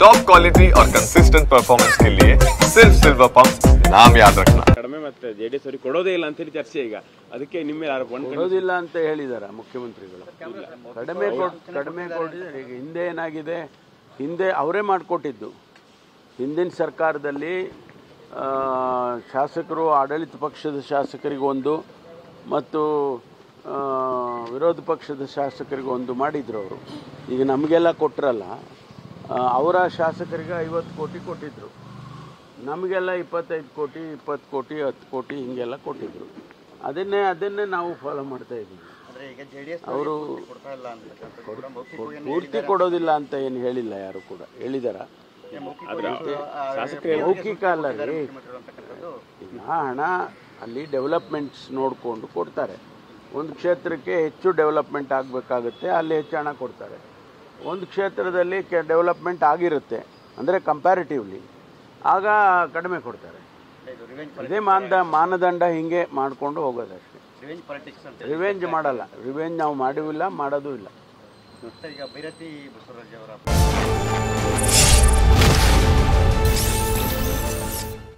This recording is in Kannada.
टॉप क्वालिटी और कंसिस्टेंट परफॉर्मेंस के लिए सिर्फ सिल्वर पंप नाम याद रखना। ಕಡಿಮೆ ಮತ್ತೆ ಜೆಡಿಎಸ್ ಅವರಿಗೆ ಕೊಡೋದೇ ಇಲ್ಲ ಅಂತ ಹೇಳಿ ಚರ್ಚೆ ಈಗ ಅದಕ್ಕೆ ನಿಮ್ಮ ಮೇಲೆ ಆರೋಪ ಕೊಡೋದಿಲ್ಲ ಅಂತ ಹೇಳಿದಾರ ಮುಖ್ಯಮಂತ್ರಿಗಳು. ಕಡಿಮೆ ಕೊಟ್ಟಿದ್ದಾರೆ. ಈಗ ಹಿಂದೆ ಏನಾಗಿದೆ, ಹಿಂದೆ ಅವರೇ ಮಾಡಿಕೊಟ್ಟಿದ್ದು. ಹಿಂದಿನ ಸರ್ಕಾರದಲ್ಲಿ ಶಾಸಕರು ಆಡಳಿತ ಪಕ್ಷದ ಶಾಸಕರಿಗೊಂದು ಮತ್ತು ವಿರೋಧ ಪಕ್ಷದ ಶಾಸಕರಿಗೊಂದು ಮಾಡಿದ್ರು ಅವರು. ಈಗ ನಮಗೆಲ್ಲ ಕೊಟ್ಟರಲ್ಲ, ಅವರ ಶಾಸಕರಿಗೆ 50 ಕೋಟಿ ಕೊಟ್ಟಿದ್ದರು, ನಮಗೆಲ್ಲ 25 ಕೋಟಿ 20 ಕೋಟಿ 10 ಕೋಟಿ ಹಿಂಗೆಲ್ಲ ಕೊಟ್ಟಿದ್ದರು. ಅದನ್ನೇ ನಾವು ಫಾಲೋ ಮಾಡ್ತಾ ಇದ್ದೀವಿ. ಅವರು ಪೂರ್ತಿ ಕೊಡೋದಿಲ್ಲ ಅಂತ ಏನು ಹೇಳಿಲ್ಲ, ಯಾರು ಕೂಡ ಹೇಳಿದಾರ. ಮೌಖಿಕ ಅಲ್ಲ ರೀ, ಈಗ ಹಣ ಅಲ್ಲಿ ಡೆವಲಪ್ಮೆಂಟ್ಸ್ ನೋಡಿಕೊಂಡು ಕೊಡ್ತಾರೆ. ಒಂದು ಕ್ಷೇತ್ರಕ್ಕೆ ಹೆಚ್ಚು ಡೆವಲಪ್ಮೆಂಟ್ ಆಗಬೇಕಾಗುತ್ತೆ, ಅಲ್ಲಿ ಹೆಚ್ಚು ಹಣ ಕೊಡ್ತಾರೆ. ಒಂದು ಕ್ಷೇತ್ರದಲ್ಲಿ ಡೆವಲಪ್ಮೆಂಟ್ ಆಗಿರುತ್ತೆ ಅಂದರೆ ಕಂಪ್ಯಾರಿಟಿವ್ಲಿ, ಆಗ ಕಡಿಮೆ ಕೊಡ್ತಾರೆ. ಅದೇ ಮಾನದಂಡ ಹಿಂಗೆ ಮಾಡಿಕೊಂಡು ಹೋಗೋದಷ್ಟೇ. ರಿವೆಂಜ್ ಮಾಡಲ್ಲ, ರಿವೆಂಜ್ ನಾವು ಮಾಡಿಲ್ಲ, ಮಾಡೋದು ಇಲ್ಲ.